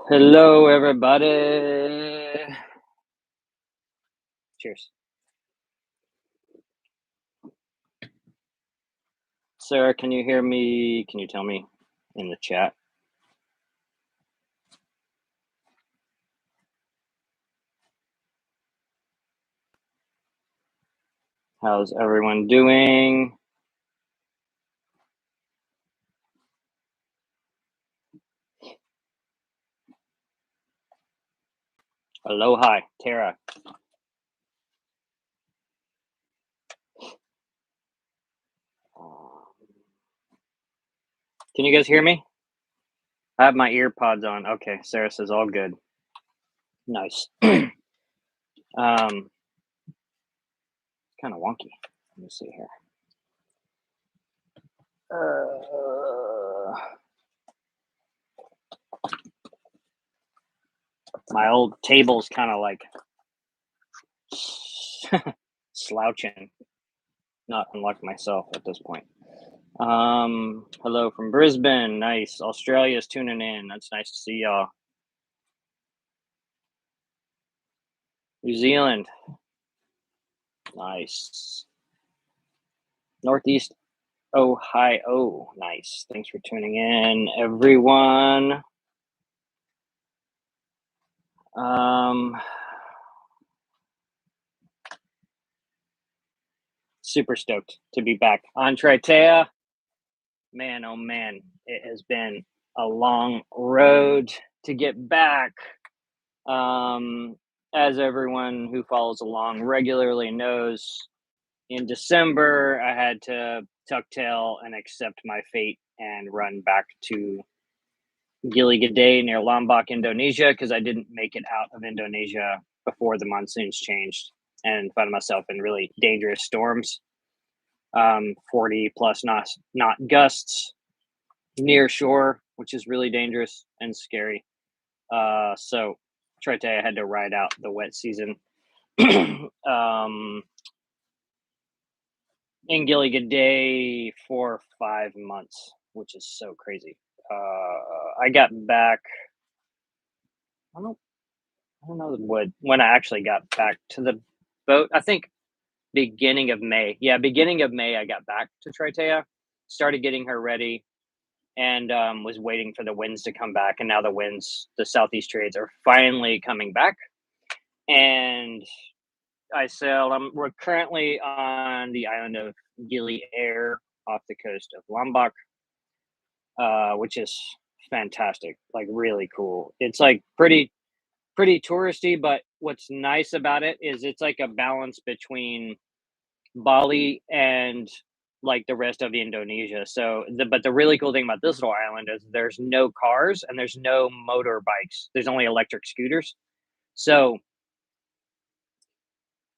Hello, everybody. Cheers. Sarah, can you hear me? Can you tell me in the chat? How's everyone doing? Aloha, Tara. Can you guys hear me? I have my ear pods on. Okay, Sarah says all good. Nice. Kind of wonky. Let me see here. My old table's kind of like slouching. Not unlike myself at this point. Hello from Brisbane. Nice. Australia's tuning in. That's nice to see y'all. New Zealand. Nice. Northeast Ohio. Nice. Thanks for tuning in, everyone. Super stoked to be back on Triteia. Man, oh man, it has been a long road to get back. As everyone who follows along regularly knows, in December, I had to tuck tail and accept my fate and run back to Gili Gede near Lombok, Indonesia, because I didn't make it out of Indonesia before the monsoons changed and found myself in really dangerous storms. 40 plus knot gusts near shore, which is really dangerous and scary. So Triteia had to ride out the wet season. In Gili Gede for 5 months, which is so crazy. I got back. I don't know when I actually got back to the boat. I think beginning of May. Yeah, beginning of May, I got back to Triteia, started getting her ready, and was waiting for the winds to come back. And now the southeast trades are finally coming back. And I sailed. We're currently on the island of Gili Air off the coast of Lombok, which is fantastic, like really cool. It's like pretty touristy, but what's nice about it is it's like a balance between Bali and like the rest of Indonesia. So but the really cool thing about this little island is there's no cars and there's no motorbikes. There's only electric scooters. So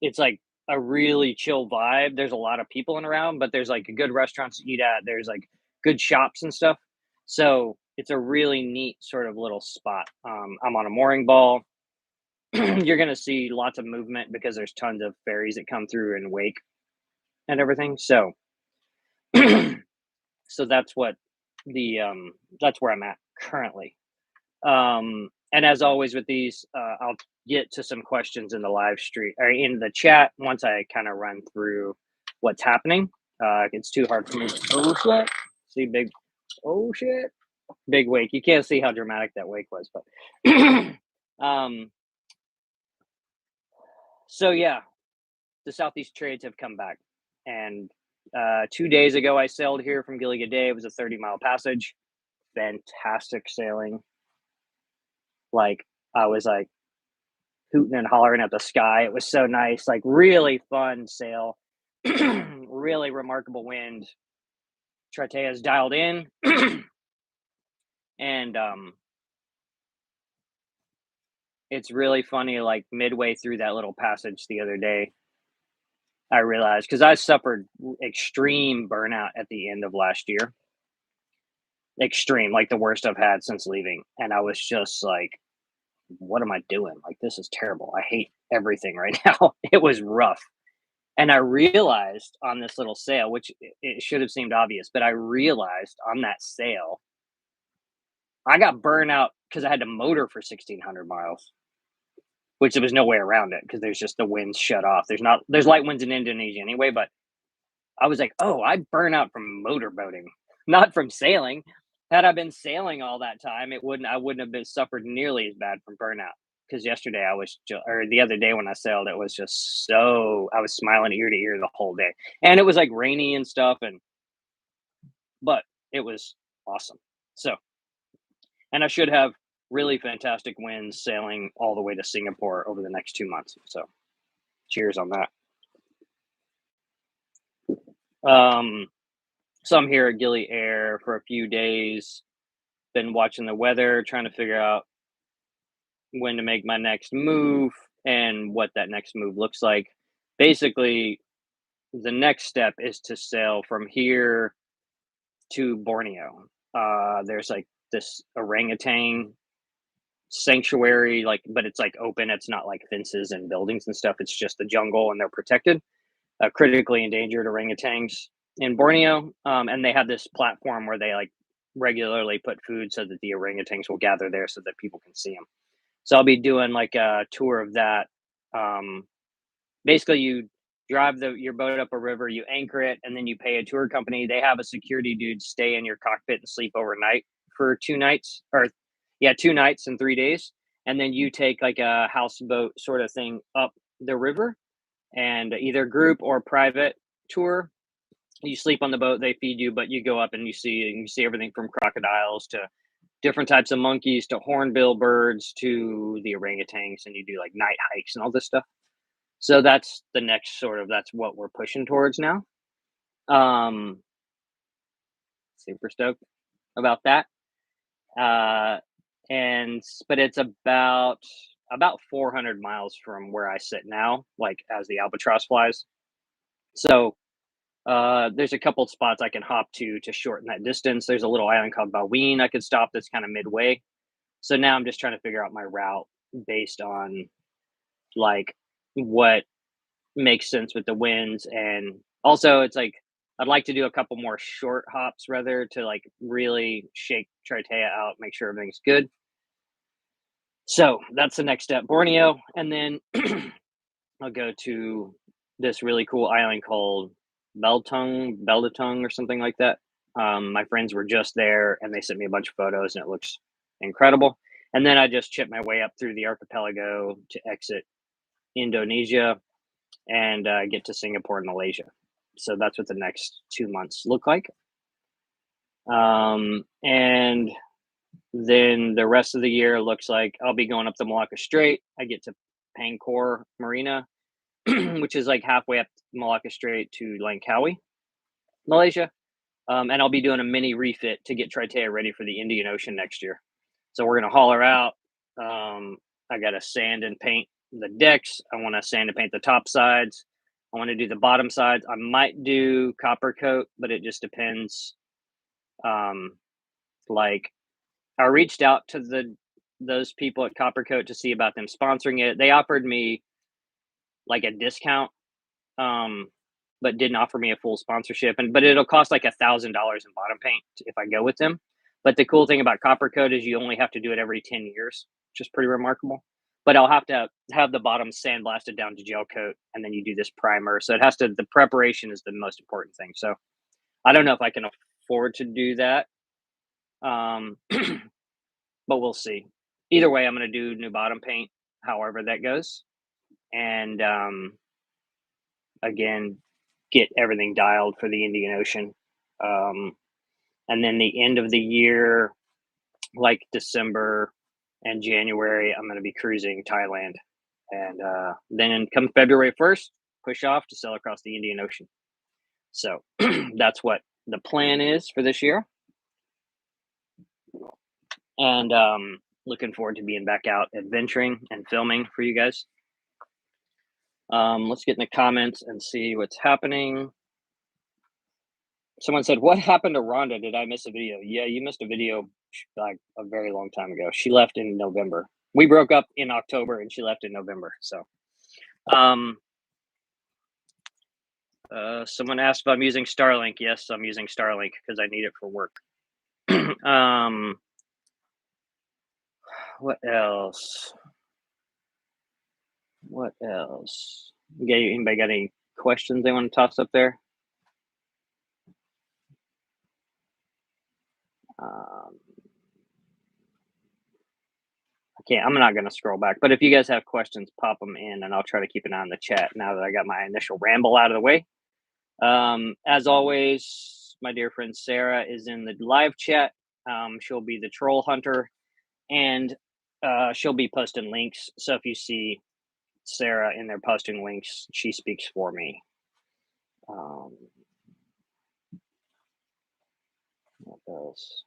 it's like a really chill vibe. There's a lot of people in around, but there's like good restaurants to eat at. There's like good shops and stuff. So it's a really neat sort of little spot. I'm on a mooring ball. You're going to see lots of movement because there's tons of ferries that come through and wake and everything. So, so that's what that's where I'm at currently. And as always with these, I'll get to some questions in the live stream or in the chat once I kind of run through what's happening. It's too hard for me. Oh shit! See big. Oh shit! Big wake. You can't see how dramatic that wake was, but so yeah, the southeast trades have come back, and 2 days ago I sailed here from Gili Gede. It was a 30-mile passage. Fantastic sailing. Like I was like hooting and hollering at the sky. It was so nice, like really fun sail. Really remarkable wind. Triteia is dialed in. And it's really funny, like midway through that little passage the other day, I realized, because I suffered extreme burnout at the end of last year. Extreme, like the worst I've had since leaving. And I was just like, what am I doing? Like, this is terrible. I hate everything right now. It was rough. And I realized on this little sail, which it should have seemed obvious, but I realized on that sail I got burned out because I had to motor for 1,600 miles, which there was no way around it because there's just the winds shut off. There's light winds in Indonesia anyway, but I was like, oh, I burn out from motorboating, not from sailing. Had I been sailing all that time, I wouldn't have been suffered nearly as bad from burnout. Because yesterday or the other day when I sailed, it was just I was smiling ear to ear the whole day, and it was like rainy and stuff, but it was awesome. So, and I should have really fantastic winds sailing all the way to Singapore over the next 2 months. So, cheers on that. Um, so I'm here at Gili Air for a few days. Been watching the weather, trying to figure out when to make my next move and what that next move looks like. Basically, the next step is to sail from here to Borneo. There's like this orangutan sanctuary, but it's like open. It's not like fences and buildings and stuff. It's just the jungle, and they're protected. Critically endangered orangutans in Borneo, and they have this platform where they like regularly put food so that the orangutans will gather there so that people can see them. So I'll be doing like a tour of that. Um, Basically, you drive your boat up a river, you anchor it, and then you pay a tour company. They have a security dude stay in your cockpit and sleep overnight for 2 nights, or yeah, 2 nights and 3 days, and then you take like a houseboat sort of thing up the river, and either group or private tour. You sleep on the boat, they feed you, but you go up and you see everything from crocodiles to different types of monkeys to hornbill birds to the orangutans, and you do like night hikes and all this stuff. So that's what we're pushing towards now. Um, Super stoked about that. Uh, but it's about 400 miles from where I sit now, like as the albatross flies. So there's a couple spots I can hop to shorten that distance. There's a little island called Bali Mon I could stop that's kind of midway. So now I'm just trying to figure out my route based on like what makes sense with the winds, and also it's like I'd like to do a couple more short hops rather to like really shake Triteia out, make sure everything's good. So that's the next step, Borneo, and then I'll go to this really cool island called Beldatung or something like that. My friends were just there and they sent me a bunch of photos and it looks incredible. And then I just chip my way up through the archipelago to exit Indonesia and get to Singapore and Malaysia. So that's what the next 2 months look like. And then the rest of the year looks like I'll be going up the Malacca Strait. I get to Pangkor Marina, which is like halfway up Malacca Strait to Langkawi, Malaysia. And I'll be doing a mini refit to get Triteia ready for the Indian Ocean next year. So we're going to haul her out. I got to sand and paint the decks. I want to sand and paint the top sides. I want to do the bottom sides. I might do copper coat, but it just depends. Like I reached out to those people at Copper Coat to see about them sponsoring it. They offered me like a discount, but didn't offer me a full sponsorship. But it'll cost like $1,000 in bottom paint if I go with them. But the cool thing about Copper Coat is you only have to do it every 10 years, which is pretty remarkable. But I'll have to have the bottom sandblasted down to gel coat, and then you do this primer. So the preparation is the most important thing. So I don't know if I can afford to do that. But we'll see. Either way, I'm going to do new bottom paint, however that goes. And again, get everything dialed for the Indian Ocean. And then the end of the year, like December and January, I'm going to be cruising Thailand. And then come February 1st, push off to sail across the Indian Ocean. So that's what the plan is for this year. And looking forward to being back out adventuring and filming for you guys. Let's get in the comments and see what's happening. Someone said, "What happened to Rhonda? Did I miss a video?" Yeah, you missed a video like a very long time ago. She left in November. We broke up in October and she left in November. So, someone asked if I'm using Starlink. Yes, I'm using Starlink because I need it for work. What else? What else? Anybody got any questions they want to toss up there? Um, I'm not going to scroll back, but if you guys have questions, pop them in and I'll try to keep an eye on the chat now that I got my initial ramble out of the way. As always, my dear friend Sarah is in the live chat. She'll be the troll hunter and she'll be posting links. So if you see Sarah in there posting links, she speaks for me. What else?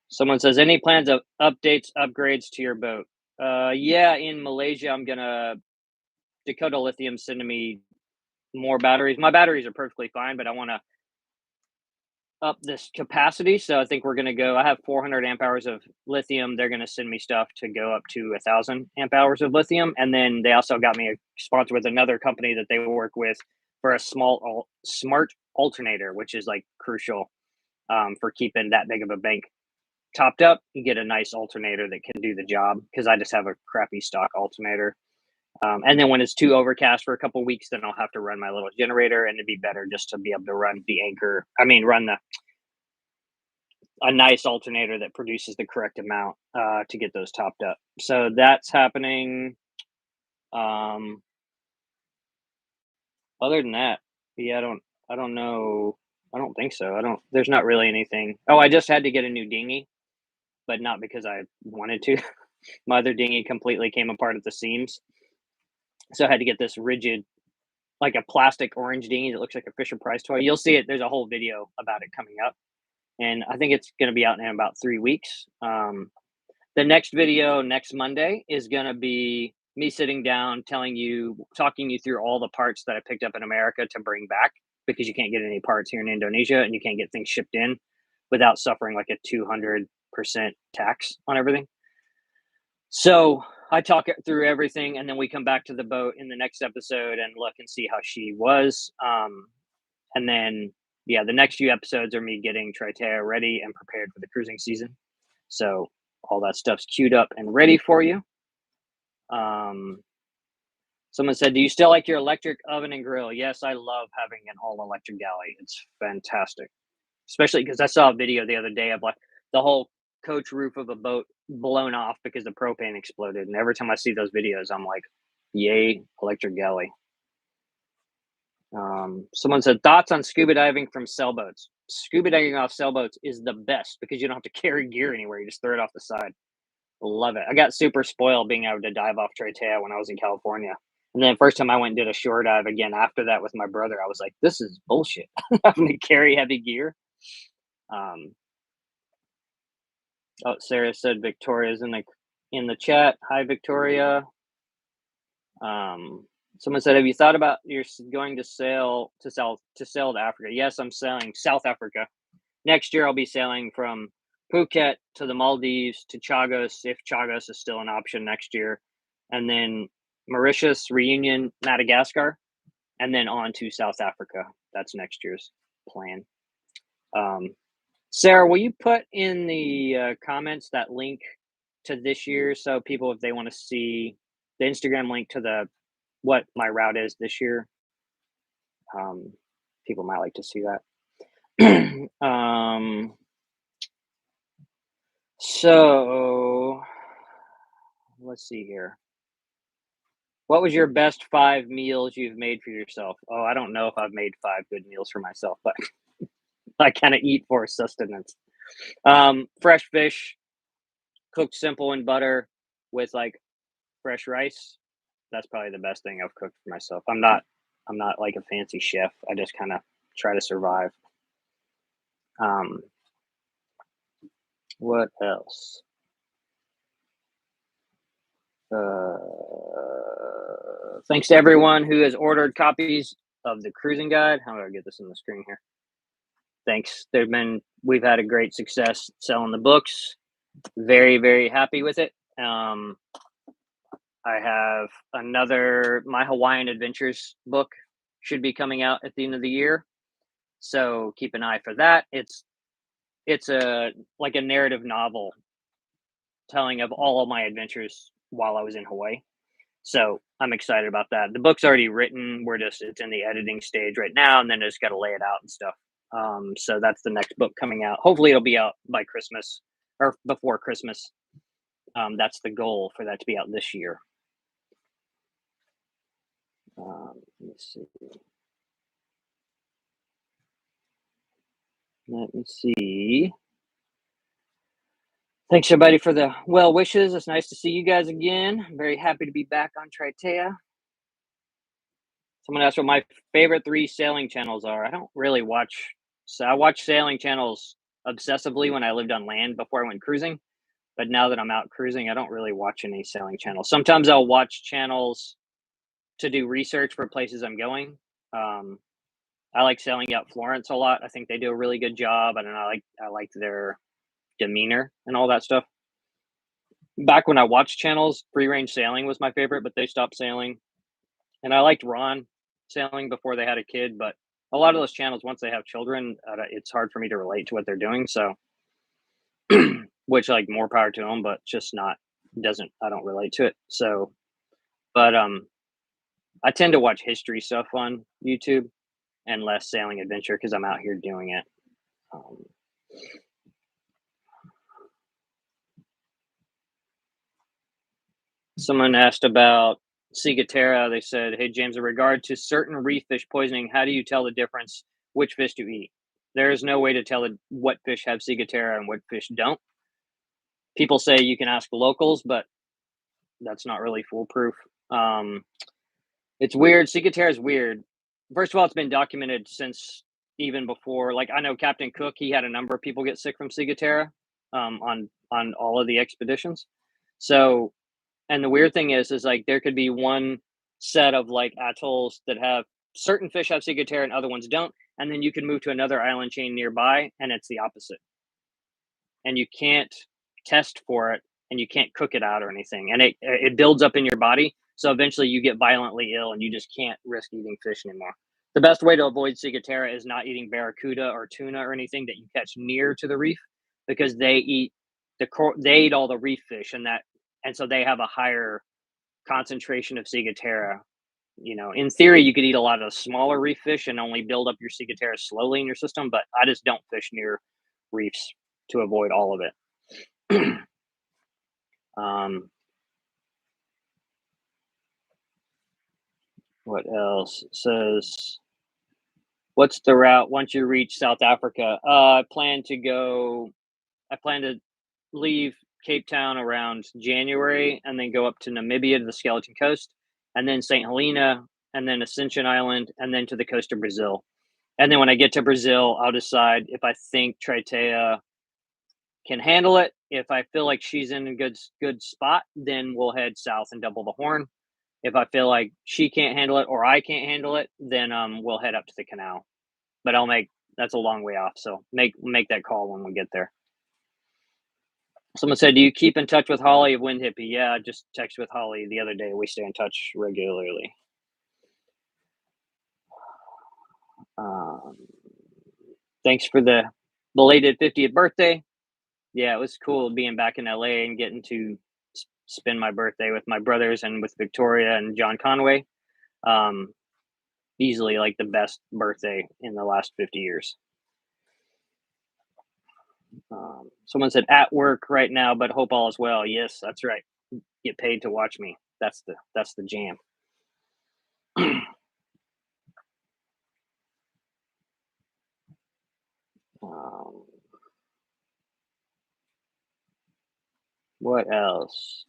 Someone says, any plans of updates, upgrades to your boat? Yeah, in Malaysia, I'm gonna Dakota Lithium sending me more batteries. My batteries are perfectly fine, but I want to up this capacity. So I think we're gonna go. I have 400 amp hours of lithium. They're gonna send me stuff to go up to 1,000 amp hours of lithium, and then they also got me a sponsor with another company that they work with for a smart alternator, which is like crucial for keeping that big of a bank topped up. You get a nice alternator that can do the job because I just have a crappy stock alternator. And then when it's too overcast for a couple weeks, then I'll have to run my little generator, and it'd be better just to be able to run the anchor. Run a nice alternator that produces the correct amount to get those topped up. So that's happening. Other than that, yeah, I don't know. I don't think so. There's not really anything. Oh, I just had to get a new dinghy, but not because I wanted to. My other dinghy completely came apart at the seams. So I had to get this rigid, like a plastic orange dinghy that looks like a Fisher Price toy. You'll see it. There's a whole video about it coming up. And I think it's going to be out in about 3 weeks. The next video next Monday is going to be me sitting down, talking you through all the parts that I picked up in America to bring back because you can't get any parts here in Indonesia and you can't get things shipped in without suffering like a 200% tax on everything. So I talk it through everything, and then we come back to the boat in the next episode and look and see how she was. And then, yeah, the next few episodes are me getting Triteia ready and prepared for the cruising season. So all that stuff's queued up and ready for you. Someone said, do you still like your electric oven and grill? Yes, I love having an all-electric galley. It's fantastic, especially because I saw a video the other day of like the whole coach roof of a boat blown off because the propane exploded. And every time I see those videos, I'm like, yay, electric galley. Someone said, thoughts on scuba diving from sailboats? Scuba diving off sailboats is the best because you don't have to carry gear anywhere. You just throw it off the side. Love it. I got super spoiled being able to dive off Triteia when I was in California. And then first time I went and did a shore dive again after that with my brother, I was like, this is bullshit. Having to carry heavy gear. Oh, Sarah said Victoria's in the chat. Hi, Victoria. Someone said, have you thought about you're going to sail to Africa? Yes, I'm sailing South Africa. Next year, I'll be sailing from Phuket to the Maldives to Chagos, if Chagos is still an option next year. And then Mauritius, Reunion, Madagascar, and then on to South Africa. That's next year's plan. Sarah, will you put in the comments that link to this year so people, if they want to see the Instagram link to what my route is this year, people might like to see that. So let's see here. What was your best 5 meals you've made for yourself? Oh, I don't know if I've made 5 good meals for myself, but I kind of eat for sustenance. Fresh fish, cooked simple in butter with like fresh rice. That's probably the best thing I've cooked for myself. I'm not like a fancy chef. I just kind of try to survive. What else? Thanks to everyone who has ordered copies of the cruising guide. How do I get this on the screen here? Thanks. We've had a great success selling the books. Very, very happy with it. I have my Hawaiian Adventures book should be coming out at the end of the year. So keep an eye for that. It's like a narrative novel telling of all of my adventures while I was in Hawaii. So I'm excited about that. The book's already written. It's in the editing stage right now, and then I just got to lay it out and stuff. So that's the next book coming out. Hopefully, it'll be out by Christmas or before Christmas. That's the goal for that to be out this year. Let me see. Let me see. Thanks everybody for the well wishes. It's nice to see you guys again. I'm very happy to be back on Triteia. Someone asked what my favorite 3 sailing channels are. I don't really watch. So I watch sailing channels obsessively when I lived on land before I went cruising. But now that I'm out cruising, I don't really watch any sailing channels. Sometimes I'll watch channels to do research for places I'm going. I like Sailing Out Florence a lot. I think they do a really good job, and I like their demeanor and all that stuff. Back when I watched channels, Free Range Sailing was my favorite, but they stopped sailing. And I liked Ron sailing before they had a kid, but a lot of those channels, once they have children, it's hard for me to relate to what they're doing. So, which like more power to them, but just not I don't relate to it. So, but I tend to watch history stuff on YouTube and less sailing adventure because I'm out here doing it. Someone asked about ciguatera. They said, "Hey James, in regard to certain reef fish poisoning, how do you tell the difference which fish to eat?" There is no way to tell what fish have ciguatera and what fish don't. People say you can ask locals, but that's not really foolproof. It's weird. Ciguatera is weird. First of all, it's been documented since even before. Like I know Captain Cook, he had a number of people get sick from ciguatera on all of the expeditions. So, and the weird thing is like there could be one set of like atolls that have certain fish have ciguatera and other ones don't, and then you can move to another island chain nearby, and it's the opposite. And you can't test for it, and you can't cook it out or anything, and it builds up in your body. So eventually, you get violently ill, and you just can't risk eating fish anymore. The best way to avoid ciguatera is not eating barracuda or tuna or anything that you catch near to the reef, because they eat all the reef fish, and so they have a higher concentration of ciguatera. You know, in theory, you could eat a lot of smaller reef fish and only build up your ciguatera slowly in your system, but I just don't fish near reefs to avoid all of it. What else? It says, what's the route once you reach South Africa? I plan to leave Cape Town around January and then go up to Namibia to the Skeleton Coast, and then St. Helena, and then Ascension Island, and then to the coast of Brazil. And then when I get to Brazil, I'll decide if I think Triteia can handle it. If I feel like she's in a good spot, then we'll head south and double the horn. If I feel like she can't handle it or I can't handle it, then we'll head up to the canal. But that's a long way off, so make that call when we get there. Someone said, "Do you keep in touch with Holly of Wind Hippie?" Yeah, I just texted with Holly the other day. We stay in touch regularly. Thanks for the belated 50th birthday. Yeah, it was cool being back in LA and getting to spend my birthday with my brothers and with Victoria and John Conway. Easily like the best birthday in the last 50 years. Someone said, "At work right now, but hope all is well." Yes, that's right. Get paid to watch me. That's the jam. What else?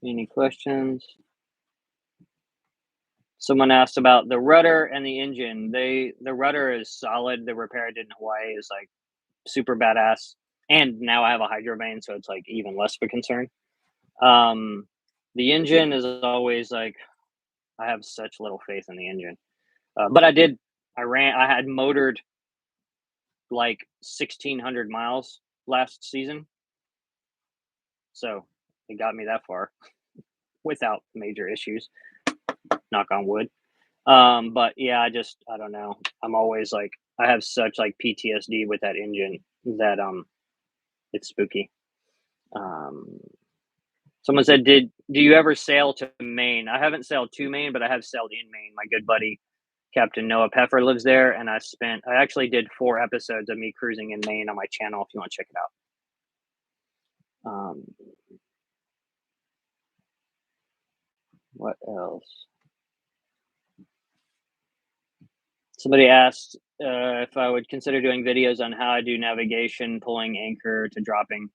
Any questions? Someone asked about the rudder and the engine. The rudder is solid. The repair I did in Hawaii is like super badass. And now I have a hydrovane, so it's like even less of a concern. The engine is always like, I have such little faith in the engine. But I had motored like 1,600 miles last season. So it got me that far without major issues. Knock on wood. But yeah, I don't know. I'm always like, I have such like PTSD with that engine. that it's spooky. Someone said, do you ever sail to Maine? I haven't sailed to Maine, but I have sailed in Maine. My good buddy Captain Noah Peffer lives there, and I actually did 4 episodes of me cruising in Maine on my channel if you want to check it out. What else? Somebody asked if I would consider doing videos on how I do navigation, pulling anchor to dropping.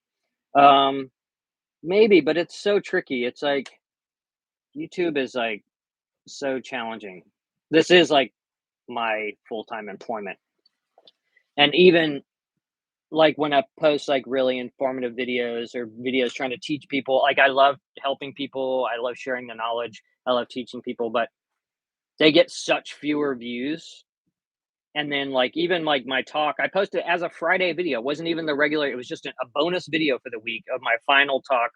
Maybe, but it's so tricky. It's like YouTube is like so challenging. This is like my full-time employment. And even like when I post like really informative videos or videos trying to teach people, like I love helping people, I love sharing the knowledge, I love teaching people, but they get such fewer views. And then like even like my talk, I posted as a Friday video. It wasn't even the regular, it was just a bonus video for the week of my final talk,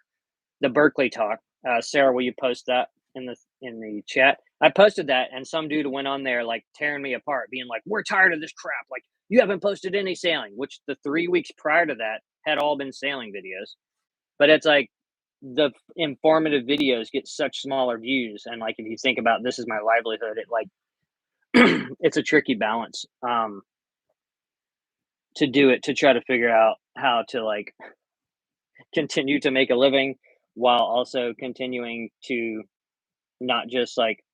the Berkeley talk. Sarah, will you post that in the chat? I posted that, and some dude went on there like tearing me apart, being like, "We're tired of this crap. Like, you haven't posted any sailing," which the 3 weeks prior to that had all been sailing videos. But it's like the informative videos get such smaller views, and like if you think about this is my livelihood, it like it's a tricky balance to do it to try to figure out how to like continue to make a living while also continuing to not just like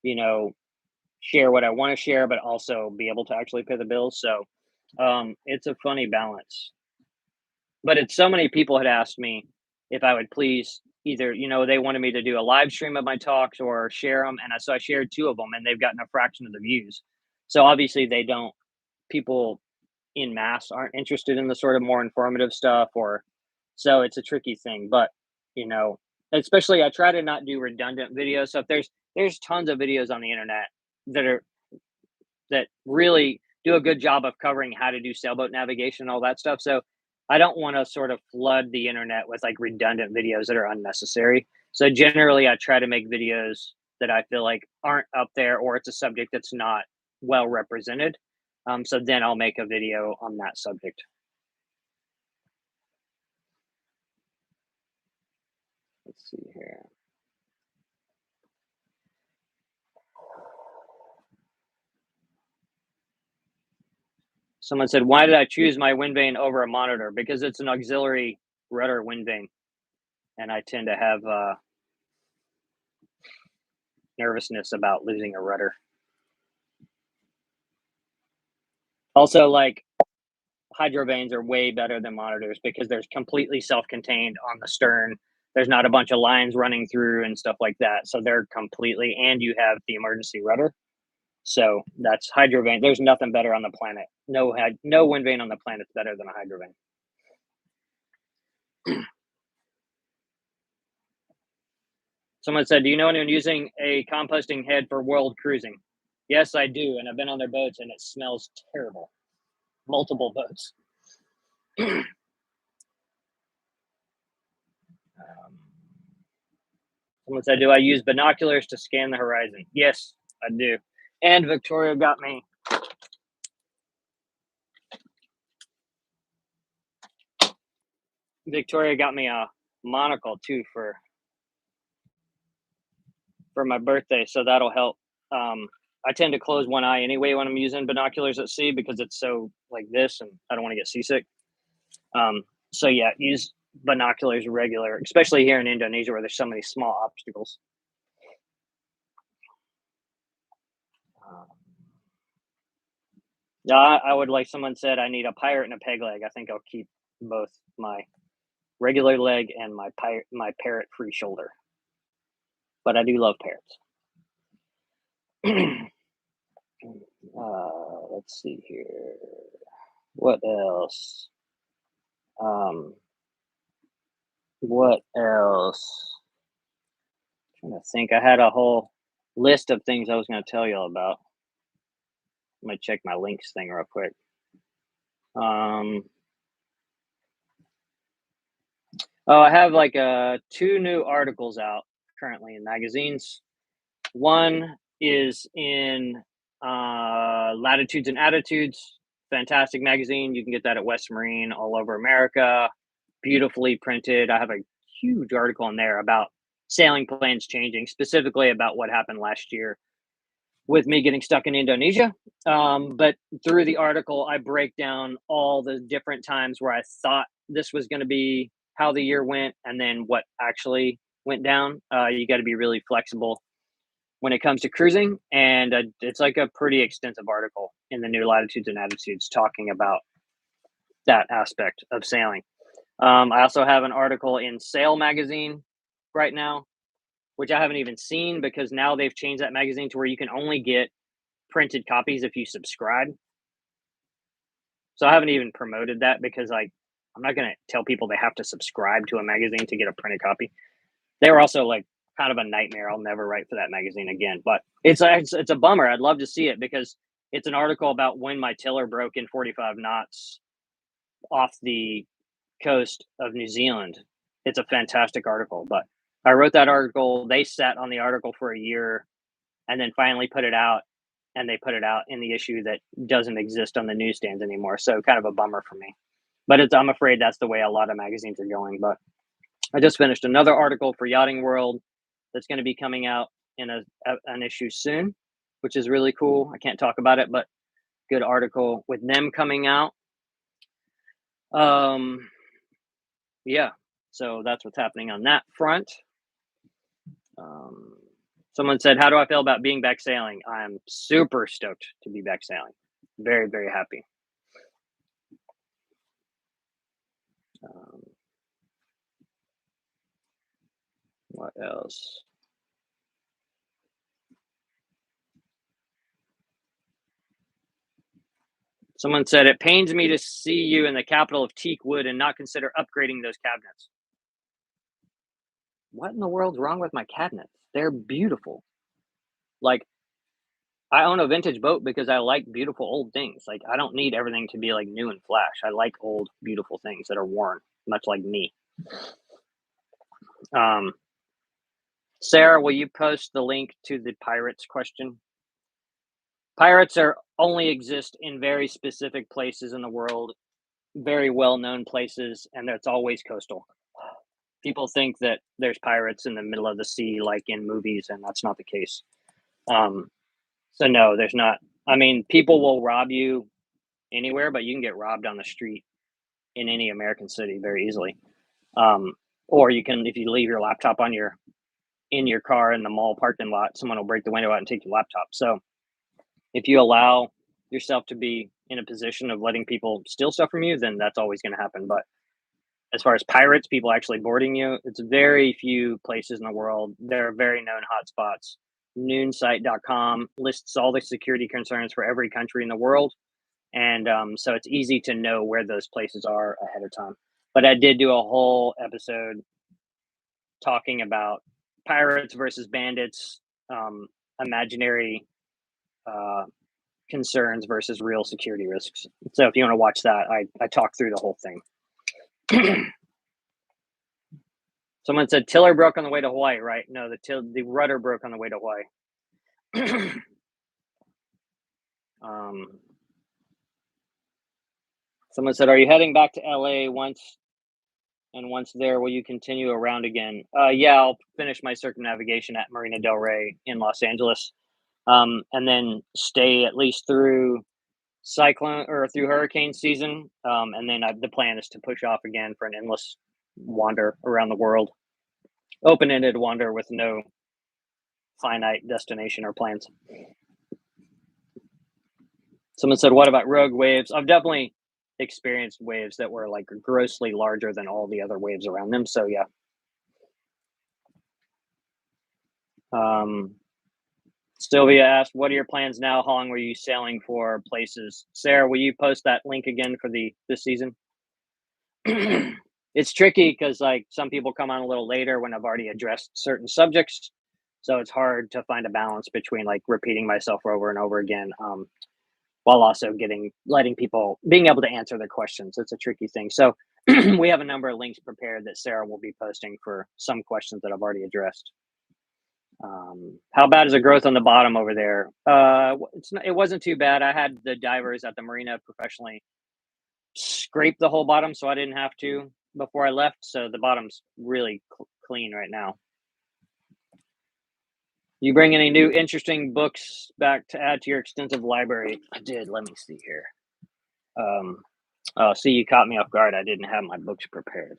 you know share what I want to share, but also be able to actually pay the bills. So it's a funny balance. But it's so many people had asked me if I would please either, they wanted me to do a live stream of my talks or share them. And so I shared 2 of them and they've gotten a fraction of the views. So obviously they don't, people in mass aren't interested in the sort of more informative stuff or, so it's a tricky thing. But, you know, especially I try to not do redundant videos. So if there's tons of videos on the internet that are that really do a good job of covering how to do sailboat navigation and all that stuff. So I don't want to sort of flood the internet with like redundant videos that are unnecessary. So generally, I try to make videos that I feel like aren't up there or it's a subject that's not well represented. So then I'll make a video on that subject. Let's see here. Someone said, why did I choose my wind vane over a monitor? Because it's an auxiliary rudder wind vane. And I tend to have nervousness about losing a rudder. Also, like hydro vanes are way better than monitors because there's completely self-contained on the stern. There's not a bunch of lines running through and stuff like that. So they're completely, and you have the emergency rudder. So that's hydro vane. There's nothing better on the planet. No wind vane on the planet is better than a hydro vane. Someone said, do you know anyone using a composting head for world cruising? Yes, I do. And I've been on their boats and it smells terrible. Multiple boats. Someone said, do I use binoculars to scan the horizon? Yes, I do. And Victoria got me a monocle too for my birthday, so that'll help. I tend to close one eye anyway when I'm using binoculars at sea because it's so like this, and I don't want to get seasick. So yeah, use binoculars regular, especially here in Indonesia where there's so many small obstacles. Yeah, I would, like someone said, I need a pirate and a peg leg. I think I'll keep both my regular leg and my parrot free shoulder. But I do love parrots. Let's see here. What else? What else? I'm trying to think. I had a whole list of things I was going to tell y'all about. I'm going to check my links thing real quick. I have like 2 new articles out currently in magazines. One is in Latitudes and Attitudes, fantastic magazine. You can get that at West Marine all over America. Beautifully printed. I have a huge article in there about sailing plans changing, specifically about what happened last year with me getting stuck in Indonesia. But through the article, I break down all the different times where I thought this was going to be how the year went and then what actually went down. You got to be really flexible when it comes to cruising. And it's like a pretty extensive article in the New Latitudes and Attitudes talking about that aspect of sailing. I also have an article in Sail Magazine right now, which I haven't even seen because now they've changed that magazine to where you can only get printed copies if you subscribe. So I haven't even promoted that because like I'm not going to tell people they have to subscribe to a magazine to get a printed copy. They were also like kind of a nightmare. I'll never write for that magazine again, but it's a bummer. I'd love to see it because it's an article about when my tiller broke in 45 knots off the coast of New Zealand. It's a fantastic article, but I wrote that article. They sat on the article for a year and then finally put it out, and they put it out in the issue that doesn't exist on the newsstands anymore. So kind of a bummer for me, but I'm afraid that's the way a lot of magazines are going. But I just finished another article for Yachting World that's going to be coming out in an issue soon, which is really cool. I can't talk about it, but good article with them coming out. Yeah, so that's what's happening on that front. Someone said, how do I feel about being back sailing? I'm super stoked to be back sailing. Very, very happy. What else? Someone said, it pains me to see you in the capital of teak wood and not consider upgrading those cabinets. What in the world's wrong with my cabinets? They're beautiful. Like, I own a vintage boat because I like beautiful old things. Like, I don't need everything to be like new and flash. I like old, beautiful things that are worn, much like me. Sarah, will you post the link to the pirates question? Pirates only exist in very specific places in the world, very well-known places, and it's always coastal. People think that there's pirates in the middle of the sea, like in movies, and that's not the case. So no, there's not. I mean, people will rob you anywhere, but you can get robbed on the street in any American city very easily. Or you can, if you leave your laptop in your car in the mall parking lot, someone will break the window out and take your laptop. So if you allow yourself to be in a position of letting people steal stuff from you, then that's always going to happen. But as far as pirates, people actually boarding you, it's very few places in the world. There are very known hotspots. Noonsite.com lists all the security concerns for every country in the world. And so it's easy to know where those places are ahead of time. But I did do a whole episode talking about pirates versus bandits, imaginary concerns versus real security risks. So if you want to watch that, I talk through the whole thing. Someone said tiller broke on the way to Hawaii, right? No, the rudder broke on the way to Hawaii. Someone said, are you heading back to LA once there, will you continue around again? Yeah, I'll finish my circumnavigation at Marina Del Rey in Los Angeles, and then stay at least through cyclone or through hurricane season. And then the plan is to push off again for an endless wander around the world, open-ended wander with no finite destination or plans. Someone said, what about rogue waves? I've definitely experienced waves that were like grossly larger than all the other waves around them. So yeah. Sylvia asked, what are your plans now? How long were you sailing for places? Sarah, will you post that link again for this season? It's tricky because like some people come on a little later when I've already addressed certain subjects. So it's hard to find a balance between like repeating myself over and over again, while also letting people being able to answer their questions. It's a tricky thing. So we have a number of links prepared that Sarah will be posting for some questions that I've already addressed. How bad is the growth on the bottom over there? It wasn't too bad. I had the divers at the marina professionally scrape the whole bottom, so I didn't have to before I left. So the bottom's really clean right now. You bring any new interesting books back to add to your extensive library? I did. Let me see here. Oh, see, you caught me off guard. I didn't have my books prepared.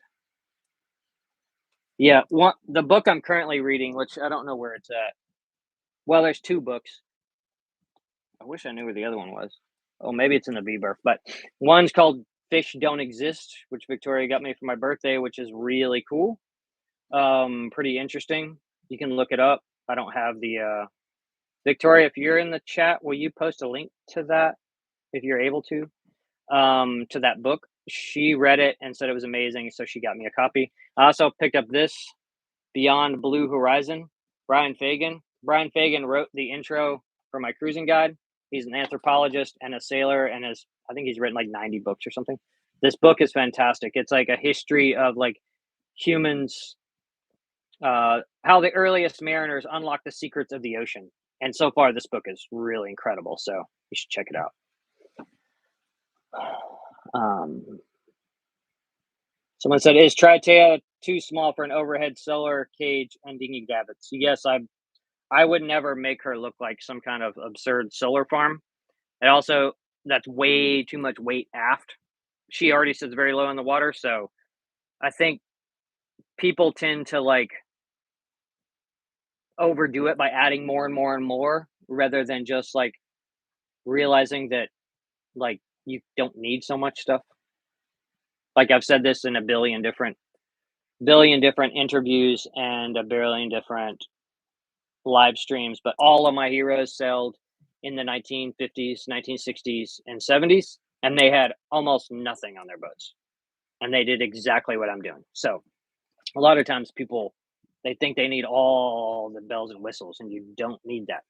Yeah, the book I'm currently reading, which I don't know where it's at. Well, there's two books. I wish I knew where the other one was. Oh, maybe it's in the V-Burf, but one's called Fish Don't Exist, which Victoria got me for my birthday, which is really cool. Pretty interesting. You can look it up. I don't have the Victoria, if you're in the chat, will you post a link to that if you're able to that book? She read it and said it was amazing, so she got me a copy. I also picked up this Beyond Blue Horizon, Brian Fagan. Brian Fagan wrote the intro for my cruising guide. He's an anthropologist and a sailor, and I think he's written like 90 books or something. This book is fantastic. It's like a history of like humans, how the earliest mariners unlocked the secrets of the ocean. And so far, this book is really incredible. So you should check it out. Someone said, "Is Triteia too small for an overhead solar cage and dinghy davits?" Yes, I would never make her look like some kind of absurd solar farm. And also, that's way too much weight aft. She already sits very low in the water, so I think people tend to like overdo it by adding more and more and more rather than just like realizing that like you don't need so much stuff. Like I've said this in a billion different interviews and a billion different live streams, but all of my heroes sailed in the 1950s, 1960s, and 70s, and they had almost nothing on their boats, and they did exactly what I'm doing. So a lot of times people, they think they need all the bells and whistles, and you don't need that.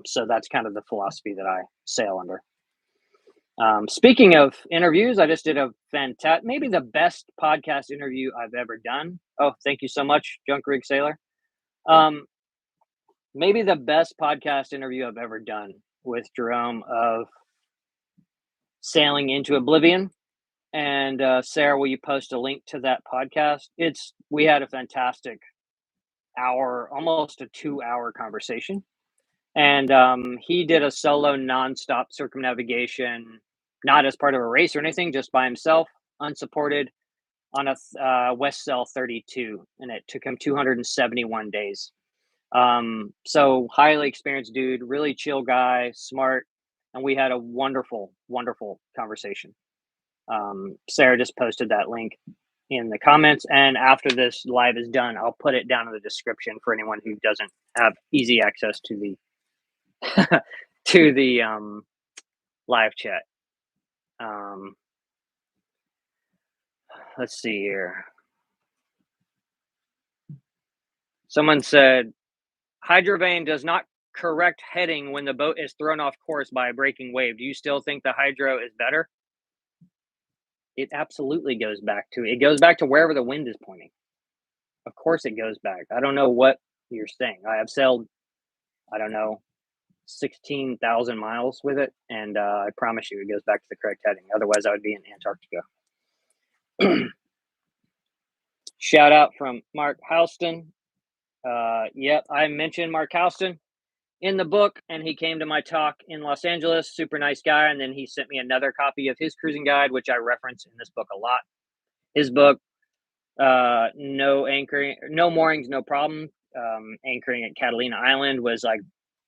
So that's kind of the philosophy that I sail under. Speaking of interviews, I just did a fantastic, maybe the best podcast interview I've ever done. Oh, thank you so much, Junk Rig Sailor. Maybe the best podcast interview I've ever done with Jerome of Sailing into Oblivion. And Sarah, will you post a link to that podcast? We had a fantastic hour, almost a 2-hour conversation. And he did a solo nonstop circumnavigation, not as part of a race or anything, just by himself, unsupported, on a West Sail 32, and it took him 271 days. So highly experienced dude, really chill guy, smart, and we had a wonderful, wonderful conversation. Sarah just posted that link in the comments, and after this live is done, I'll put it down in the description for anyone who doesn't have easy access to the to the live chat. Let's see here. Someone said, Hydrovane does not correct heading when the boat is thrown off course by a breaking wave. Do you still think the hydro is better? It absolutely goes back to wherever the wind is pointing. Of course it goes back. I don't know what you're saying. I have sailed, I don't know, 16,000 miles with it, and I promise you it goes back to the correct heading. Otherwise, I would be in Antarctica. Shout out from Mark Houston. Yep, I mentioned Mark Houston in the book, and he came to my talk in Los Angeles. Super nice guy. And then he sent me another copy of his cruising guide, which I reference in this book a lot. His book, no anchoring, no moorings, no problem. Anchoring at Catalina Island was like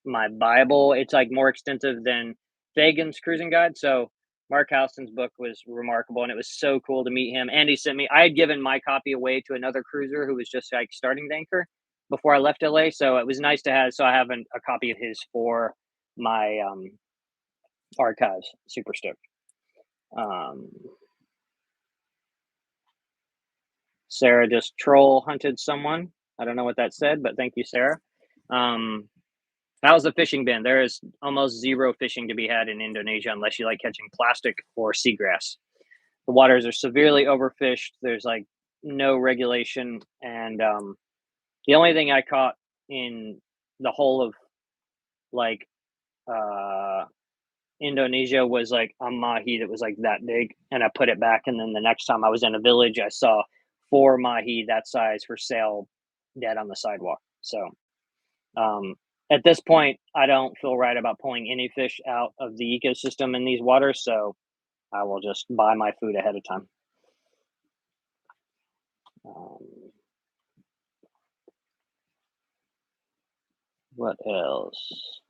my Bible. It's like more extensive than Fagan's cruising guide. So Mark Houston's book was remarkable, and it was so cool to meet him. And he sent me, I had given my copy away to another cruiser who was just like starting to anchor before I left LA. So it was nice to have, so I have a copy of his for my archives. Super stoked. Sarah just troll hunted someone. I don't know what that said, but thank you, Sarah. How's the fishing been? There is almost zero fishing to be had in Indonesia unless you like catching plastic or seagrass. The waters are severely overfished. There's like no regulation. And the only thing I caught in the whole of like Indonesia was like a mahi that was like that big, and I put it back. And then the next time I was in a village, I saw 4 mahi that size for sale, dead on the sidewalk. So at this point, I don't feel right about pulling any fish out of the ecosystem in these waters. So I will just buy my food ahead of time. What else?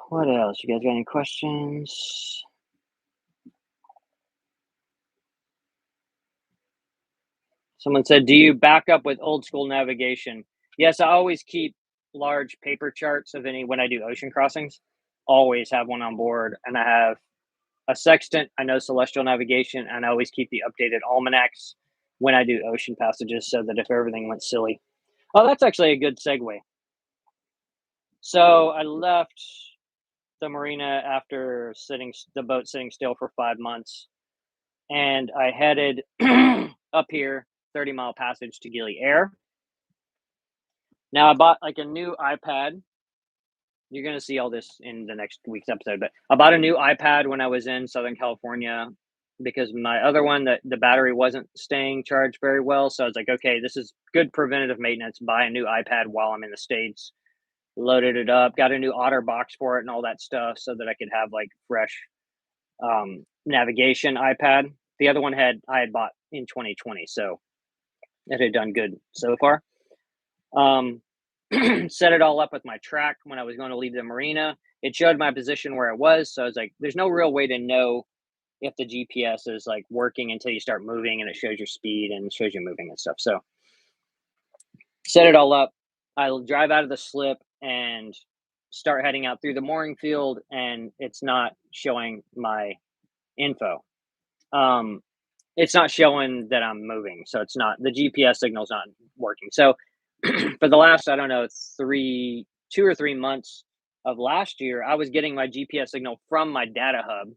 What else? You guys got any questions? Someone said, "Do you back up with old school navigation?" Yes, I always keep large paper charts of any when I do ocean crossings. Always have one on board, and I have a sextant. I know celestial navigation, and I always keep the updated almanacs when I do ocean passages, so that if everything went silly. Oh, that's actually a good segue. So I left the marina after the boat sitting still for 5 months, and I headed up here 30-mile passage to Gili Air. Now I bought like a new iPad. You're gonna see all this in the next week's episode, but I bought a new iPad when I was in Southern California because my other one, the battery wasn't staying charged very well. So I was like, okay, this is good preventative maintenance. Buy a new iPad while I'm in the States. Loaded it up, got a new OtterBox for it and all that stuff so that I could have like fresh navigation iPad. The other one I had bought in 2020, so it had done good so far. Set it all up with my track when I was going to leave the marina. It showed my position where it was, so I was like, there's no real way to know if the GPS is like working until you start moving, and it shows your speed and shows you moving and stuff. So set it all up. I'll drive out of the slip and start heading out through the mooring field, and it's not showing my info. It's not showing that I'm moving, so it's not, the GPS signal's not working. So for the last, I don't know, 2 or 3 months of last year, I was getting my GPS signal from my data hub.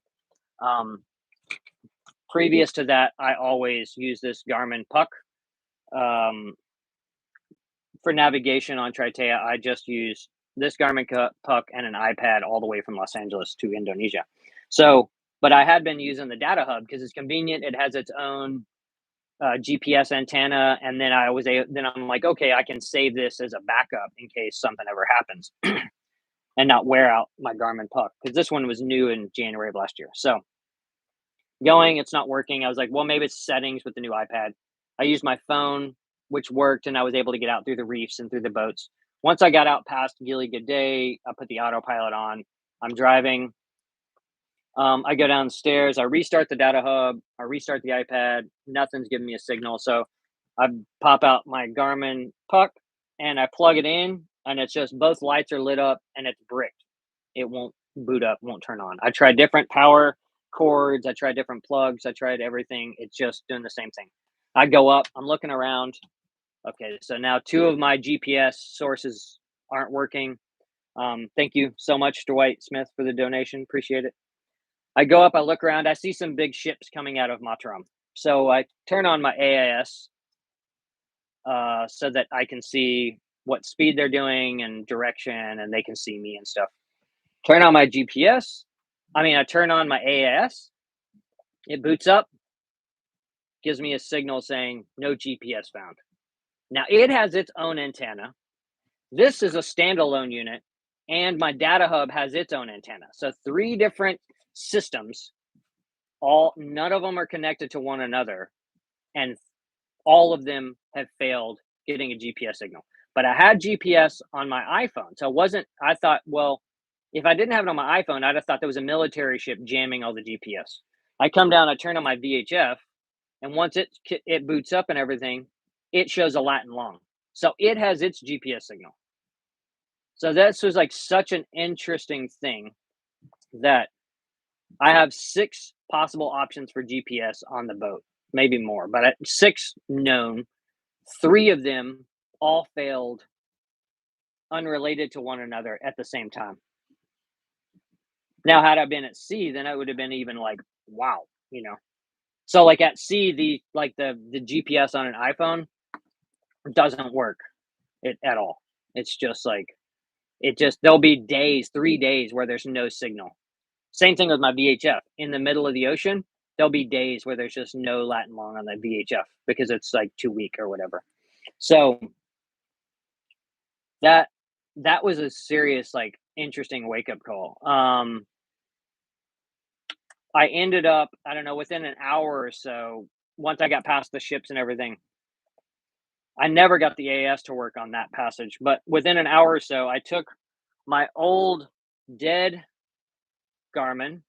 Previous to that, I always use this Garmin Puck. For navigation on Triteia, I just use this Garmin Puck and an iPad all the way from Los Angeles to Indonesia. So, but I had been using the data hub because it's convenient. It has its own GPS antenna, and then then I'm like, okay, I can save this as a backup in case something ever happens, and not wear out my Garmin Puck because this one was new in January of last year. So it's not working. I was like, well, maybe it's settings with the new iPad. I used my phone, which worked, and I was able to get out through the reefs and through the boats. Once I got out past Gili G'day, I put the autopilot on. I'm driving. I go downstairs. I restart the data hub. I restart the iPad. Nothing's giving me a signal. So I pop out my Garmin Puck and I plug it in, and it's just both lights are lit up and it's bricked. It won't boot up, won't turn on. I tried different power cords. I tried different plugs. I tried everything. It's just doing the same thing. I go up. I'm looking around. Okay, so now 2 of my GPS sources aren't working. Thank you so much, Dwight Smith, for the donation. Appreciate it. I go up, I look around, I see some big ships coming out of Mataram. So I turn on my AIS so that I can see what speed they're doing and direction, and they can see me and stuff. Turn on my GPS. I turn on my AIS. It boots up, gives me a signal saying no GPS found. Now it has its own antenna. This is a standalone unit, and my data hub has its own antenna. So 3 different systems, none of them are connected to one another, and all of them have failed getting a GPS signal. But I had GPS on my iPhone, so I thought, well, if I didn't have it on my iPhone, I'd have thought there was a military ship jamming all the GPS. I come down, I turn on my VHF, and once it boots up and everything, it shows a Latin long. So it has its GPS signal. So this was like such an interesting thing that I have 6 possible options for GPS on the boat, maybe more, but 6 known. 3 of them all failed unrelated to one another at the same time. Now, had I been at sea, then it would have been even like, wow, So like at sea, the GPS on an iPhone doesn't work. it at all. It's just like there'll be days, 3 days where there's no signal. Same thing with my VHF. In the middle of the ocean, there'll be days where there's just no Latin long on the VHF because it's like too weak or whatever. So that that was a serious, like, interesting wake up call. I ended up, I don't know, within an hour or so, once I got past the ships and everything, I never got the AES to work on that passage, but within an hour or so, I took my old dead Garmin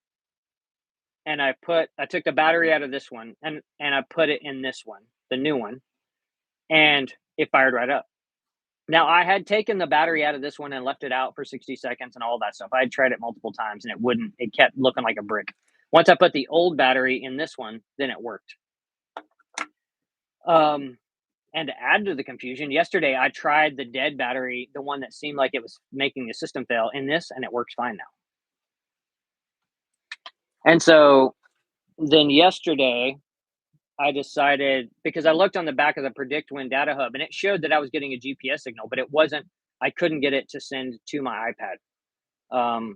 and I took the battery out of this one and I put it in this one, the new one, and it fired right up. Now I had taken the battery out of this one and left it out for 60 seconds and all that stuff. I had tried it multiple times and it kept looking like a brick. Once I put the old battery in this one, then it worked. And to add to the confusion, yesterday I tried the dead battery, the one that seemed like it was making the system fail, in this, and it works fine now. And so then yesterday, I decided, because I looked on the back of the Predict Wind data hub and it showed that I was getting a GPS signal, but it wasn't, I couldn't get it to send to my iPad.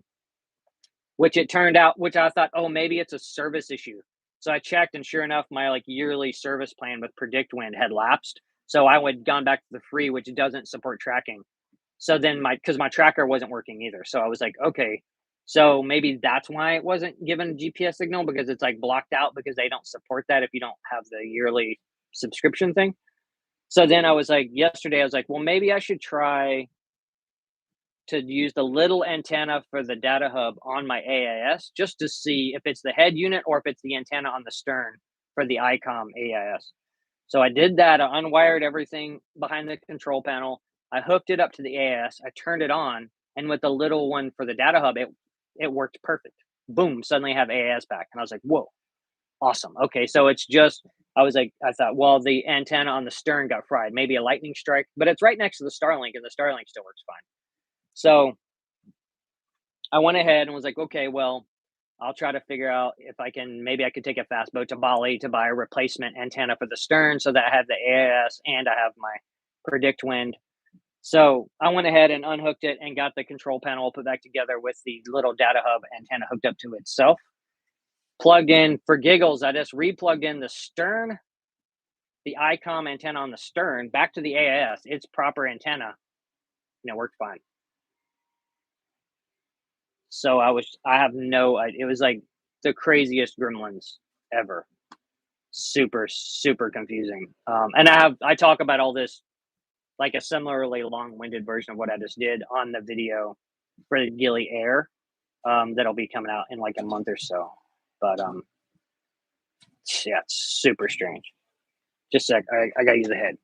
Which it turned out, which I thought, oh, maybe it's a service issue. So I checked, and sure enough, my like yearly service plan with Predict Wind had lapsed. So I had gone back to the free, which doesn't support tracking. So then because my tracker wasn't working either. So I was like, okay, so maybe that's why it wasn't given a GPS signal, because it's like blocked out because they don't support that if you don't have the yearly subscription thing. So then I was like, yesterday, I was like, well, maybe I should try to use the little antenna for the data hub on my AIS just to see if it's the head unit or if it's the antenna on the stern for the ICOM AIS. So I did that. I unwired everything behind the control panel. I hooked it up to the AIS. I turned it on, and with the little one for the data hub, it worked perfect. Boom! Suddenly I have AIS back, and I was like, "Whoa, awesome!" Okay, so it's just, I was like, I thought, well, the antenna on the stern got fried, maybe a lightning strike, but it's right next to the Starlink, and the Starlink still works fine. So I went ahead and was like, okay, well, I'll try to figure out if maybe I could take a fast boat to Bali to buy a replacement antenna for the stern so that I have the AIS and I have my Predict Wind. So I went ahead and unhooked it and got the control panel put back together with the little data hub antenna hooked up to itself. Plugged in for giggles, I just replugged in the stern, the ICOM antenna on the stern, back to the AIS, its proper antenna, and it worked fine. So I have no idea. It was like the craziest gremlins ever. Super, super confusing. And I talk about all this like a similarly long-winded version of what I just did on the video for the Gilly Air. That'll be coming out in like a month or so. But yeah, it's super strange. Just a sec, I gotta use the head.